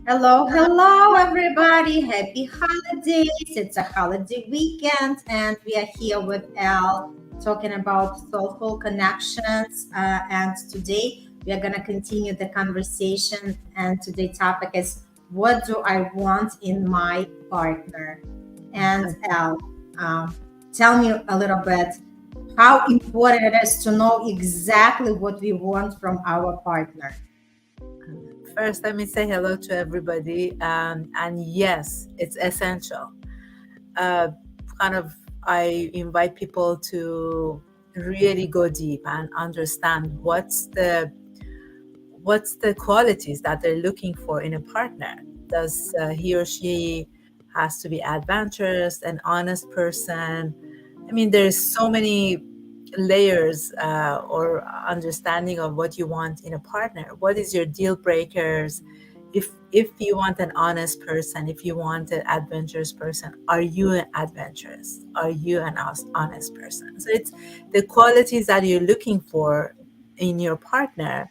Hello, hello, everybody. Happy holidays. It's a holiday weekend, and we are here with Elle talking about soulful connections. And today we are going to continue the conversation. And today's topic is, what do I want in my partner? And Elle, tell me a little bit how important it is to know exactly what we want from our partner. First, let me say hello to everybody. And yes, it's essential. Uh, kind of, I invite people to really go deep and understand what's the qualities that they're looking for in a partner. Does he or she has to be adventurous, an honest person? I mean, there's so many layers or understanding of what you want in a partner. What is your deal breakers? If you want an honest person, if you want an adventurous person, are you an adventurous? Are you an honest person? So it's the qualities that you're looking for in your partner.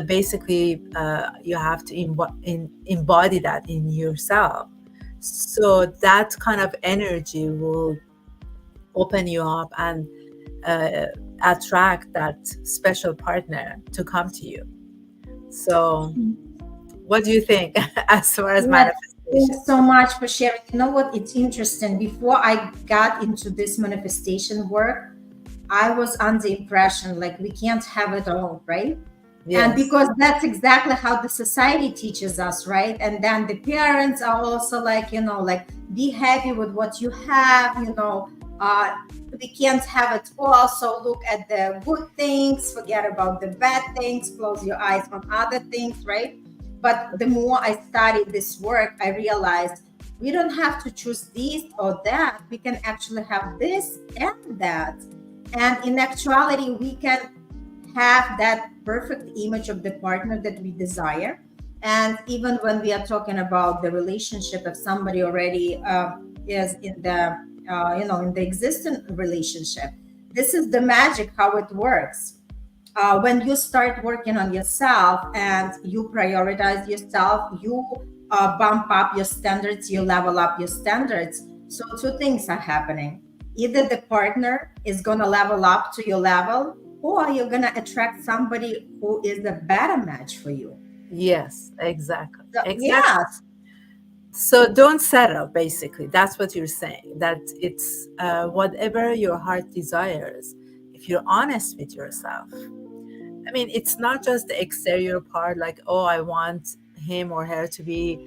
Basically, you have to embody that in yourself. So that kind of energy will open you up and uh, attract that special partner to come to you. So, what do you think as far as Yes, manifestation? thanks so much for sharing. You know what? It's interesting. Before I got into this manifestation work, I was under the impression like we can't have it all, right? And Yes, because that's exactly how the society teaches us, right? And then the parents are also like, like be happy with what you have, we can't have it all. So look at the good things, forget about the bad things, close your eyes on other things, right? But the more I studied this work, I realized we don't have to choose this or that. We can actually have this and that. And in actuality, we can have that perfect image of the partner that we desire. And even when we are talking about the relationship, if somebody already is in the in the existing relationship, this is the magic how it works. When you start working on yourself and you prioritize yourself, you bump up your standards, you level up your standards. So two things are happening. Either the partner is going to level up to your level, or you're going to attract somebody who is a better match for you. yes, exactly, So, exactly. yes, So don't settle. Basically, that's what you're saying. That it's whatever your heart desires. If you're honest with yourself, I mean, it's not just the exterior part, like, oh, I want him or her to be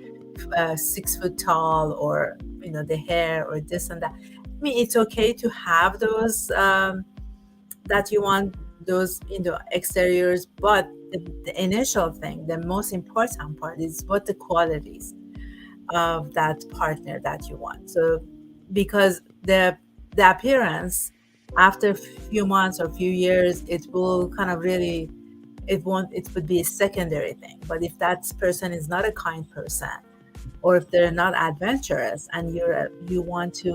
6 foot tall, or the hair, or this and that. I mean, it's okay to have those that you want, those exteriors, but the initial thing, the most important part, is what the qualities of that partner that you want. So, because the appearance after a few months or few years, it will kind of really, it would be a secondary thing. But if that person is not a kind person, or if they're not adventurous, and you want to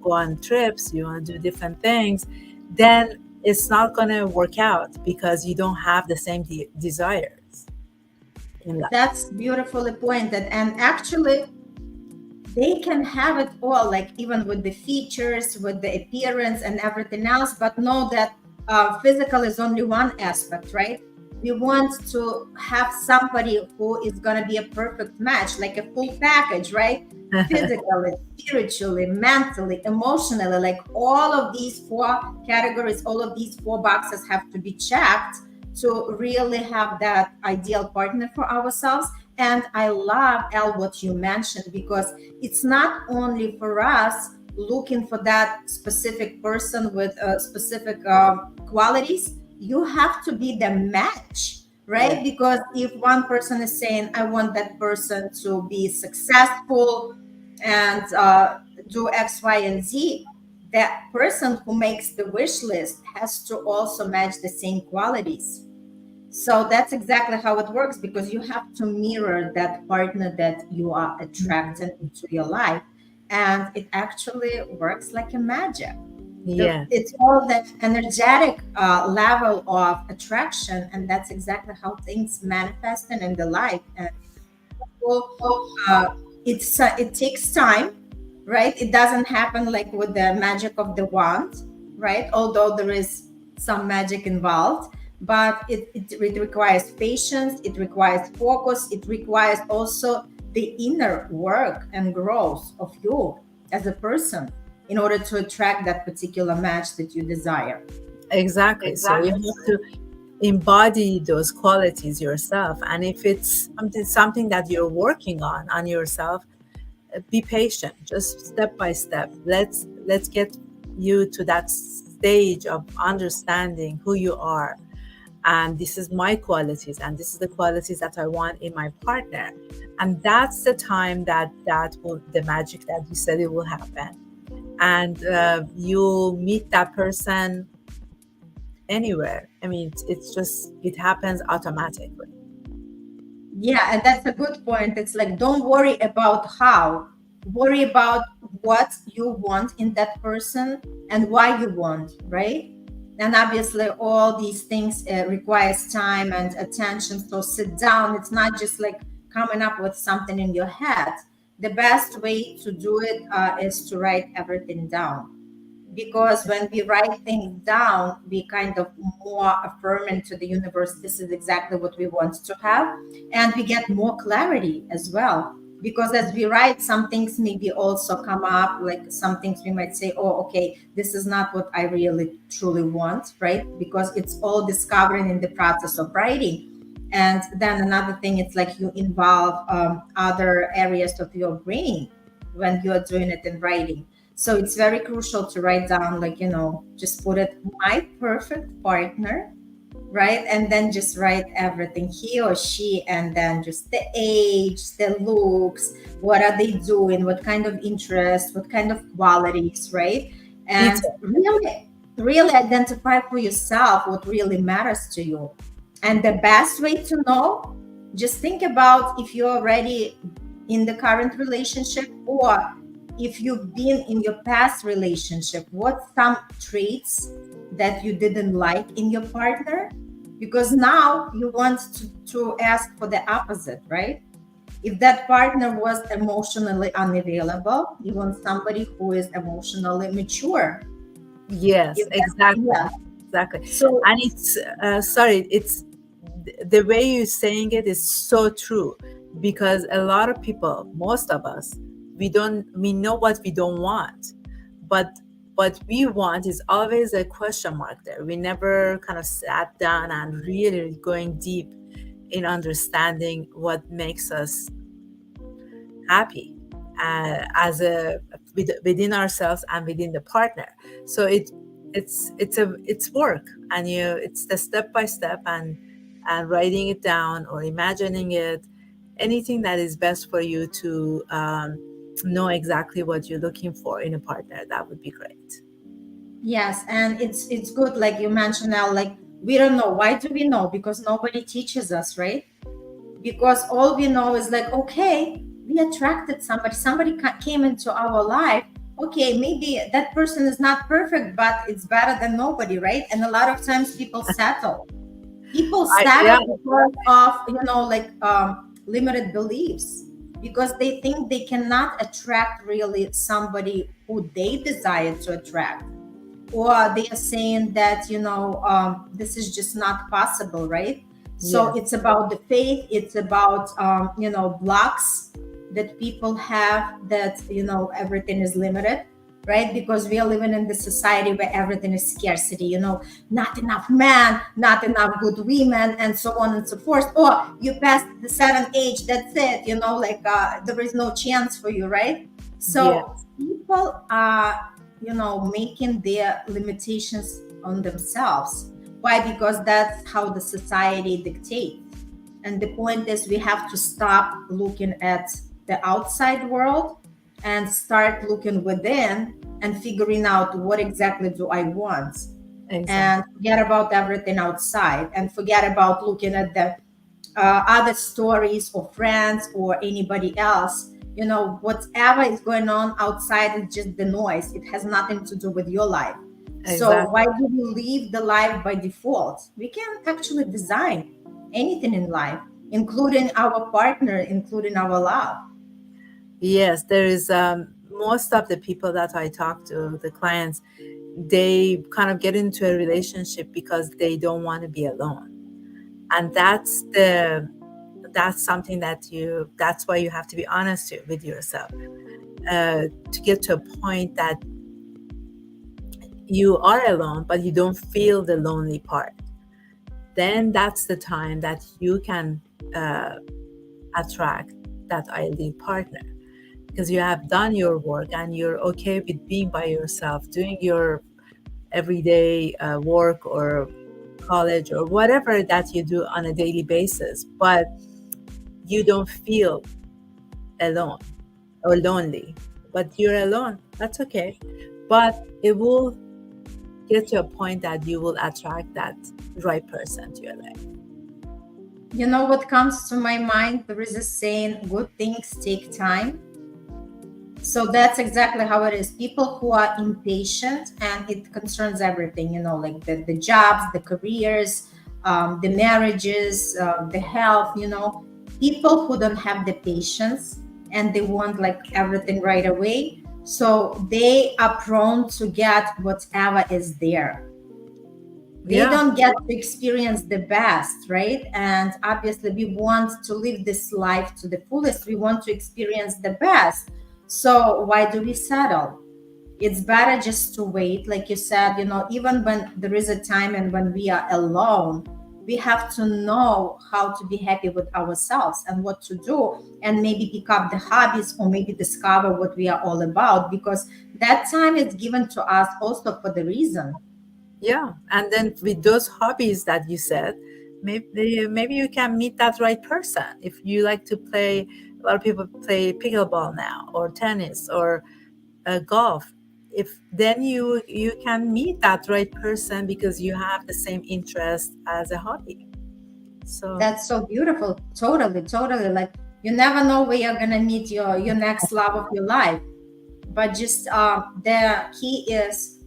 go on trips, you want to do different things, then it's not going to work out, because you don't have the same desires in life. that's beautifully pointed. And actually, they can have it all, like even with the features, with the appearance and everything else, but know that physical is only one aspect, right? We want to have somebody who is going to be a perfect match, like a full package, right? Physically, spiritually, mentally, emotionally, like all of these four categories, all of these four boxes have to be checked to really have that ideal partner for ourselves. And I love, Elle, what you mentioned, because it's not only for us looking for that specific person with specific qualities. You have to be the match, Yeah. right? Because if one person is saying, I want that person to be successful and do X, Y, and Z, that person who makes the wish list has to also match the same qualities. So that's exactly how it works, because you have to mirror that partner that you are attracting into your life. And it actually works like a magic. Yeah. It's all that energetic level of attraction. And that's exactly how things manifest in the life. And people, uh, it takes time, right? It doesn't happen like with the magic of the wand, right? Although there is some magic involved, but it requires patience, it requires focus, it requires also the inner work and growth of you as a person in order to attract that particular match that you desire. Exactly. So you have to embody those qualities yourself. And if it's something that you're working on yourself, be patient, just step by step. Let's get you to that stage of understanding who you are, and this is my qualities, and this is the qualities that I want in my partner. And that's the time that will, the magic that you said, it will happen. And you'll meet that person anywhere. I mean, it's just, it happens automatically. Yeah, and that's a good point. It's like, don't worry about how, worry about what you want in that person and why you want, right? And obviously all these things requires time and attention. So sit down. It's not just like coming up with something in your head. The best way to do it is to write everything down, because when we write things down, we kind of more affirming to the universe, this is exactly what we want to have, and we get more clarity as well. Because as we write, some things maybe also come up, like some things we might say, oh, okay, this is not what I really truly want, right? Because it's all discovering in the process of writing. And then another thing, it's like you involve other areas of your brain when you're doing it in writing. So it's very crucial to write down, like, just put it, my perfect partner, right? And then just write everything, he or she, and then just the age, the looks, what are they doing, what kind of interest, what kind of qualities, right? And really identify for yourself what really matters to you. And the best way to know, just think about if you're already in the current relationship, or if you've been in your past relationship, what some traits that you didn't like in your partner, because now you want to ask for the opposite, right? If that partner was emotionally unavailable, you want somebody who is emotionally mature. Yes, exactly. Yeah. Exactly. So, And it's sorry, it's the way you're saying it is so true, because a lot of people, most of us, we know what we don't want, but what we want is always a question mark there. We never kind of sat down and really going deep in understanding what makes us happy within ourselves and within the partner. So it's work, and it's the step by step, and writing it down or imagining it, anything that is best for you to know exactly what you're looking for in a partner. That would be great. yes, and it's good, like you mentioned now, like we don't know. Why do we know? Because nobody teaches us, right? Because all we know is like, okay, we attracted somebody came into our life. Okay, maybe that person is not perfect, but it's better than nobody, right? And a lot of times people settle. People settle because of like limited beliefs, because they think they cannot attract really somebody who they desire to attract, or they are saying that this is just not possible, right? So it's about the faith, it's about blocks that people have, that everything is limited, right? Because we are living in this society where everything is scarcity, not enough men, not enough good women, and so on and so forth. Or you passed the certain age, that's it, like there is no chance for you, right? So people are making their limitations on themselves. Why? Because that's how the society dictates. And the point is, we have to stop looking at the outside world and start looking within and figuring out what exactly do I want. Exactly. And forget about everything outside, and forget about looking at the other stories or friends or anybody else. Whatever is going on outside is just the noise. It has nothing to do with your life. Exactly. So why do we live the life by default? We can actually design anything in life. including our partner, including our love. Yes, there is most of the people that I talk to, the clients, they kind of get into a relationship because they don't want to be alone. And that's something that's why you have to be honest with yourself, to get to a point that you are alone, but you don't feel the lonely part. Then that's the time that you can attract that ideal partner, because you have done your work and you're okay with being by yourself, doing your everyday work or college or whatever that you do on a daily basis, but you don't feel alone or lonely. But you're alone, that's okay. But it will get to a point that you will attract that right person to your life. You know what comes to my mind? There is a saying, good things take time. So that's exactly how it is. People who are impatient, and it concerns everything, like the jobs, the careers, the marriages, the health, people who don't have the patience and they want like everything right away. So they are prone to get whatever is there. They don't get to experience the best, right? And obviously we want to live this life to the fullest. We want to experience the best. So why do we settle? It's better just to wait. Like you said, even when there is a time and when we are alone, we have to know how to be happy with ourselves and what to do, and maybe pick up the hobbies or maybe discover what we are all about, because that time is given to us also for the reason. Yeah, and then with those hobbies that you said, maybe you can meet that right person. If you like to play, a lot of people play pickleball now, or tennis, or golf. If then you can meet that right person because you have the same interest as a hobby. So that's so beautiful. Totally. Like, you never know where you're gonna meet your next love of your life, but just the key is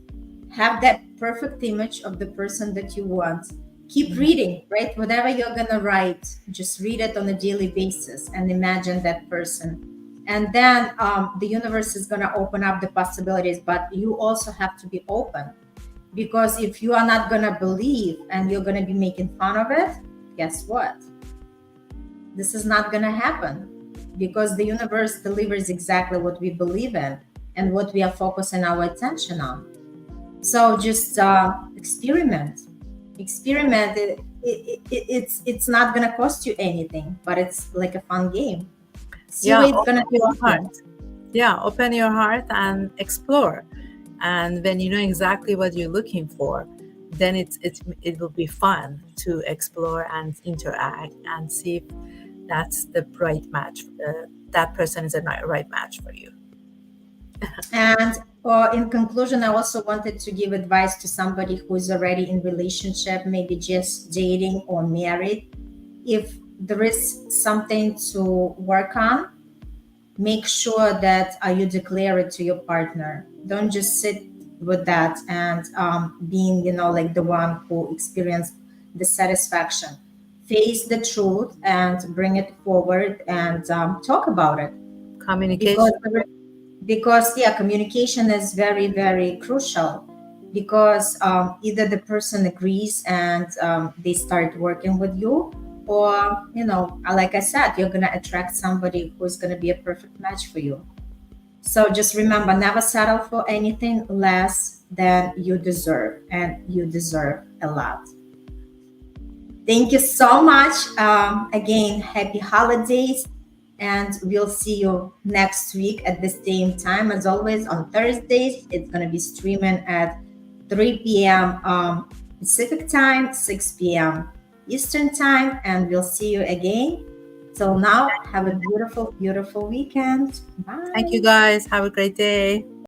have that perfect image of the person that you want. Keep reading, right? Whatever you're gonna write, just read it on a daily basis and imagine that person. And then the universe is gonna open up the possibilities, but you also have to be open, because if you are not gonna believe and you're gonna be making fun of it, guess what? This is not gonna happen, because the universe delivers exactly what we believe in and what we are focusing our attention on. So just experiment. It's not gonna cost you anything, but it's like a fun game. See what it's gonna be. Open your heart and explore. And when you know exactly what you're looking for, then it will be fun to explore and interact and see if that's the right match. That person is a right match for you. And in conclusion, I also wanted to give advice to somebody who is already in relationship, maybe just dating or married. If there is something to work on, make sure that you declare it to your partner. Don't just sit with that and being, like the one who experienced the satisfaction. Face the truth and bring it forward and talk about it. Communication. Because communication is very, very crucial, because either the person agrees and they start working with you, or like I said, you're going to attract somebody who's going to be a perfect match for you. So just remember, never settle for anything less than you deserve, and you deserve a lot. Thank you so much. Again, happy holidays. And we'll see you next week at the same time. As always, on Thursdays, it's going to be streaming at 3 p.m. Pacific time, 6 p.m. Eastern time. And we'll see you again. Till now, have a beautiful, beautiful weekend. Bye. Thank you, guys. Have a great day.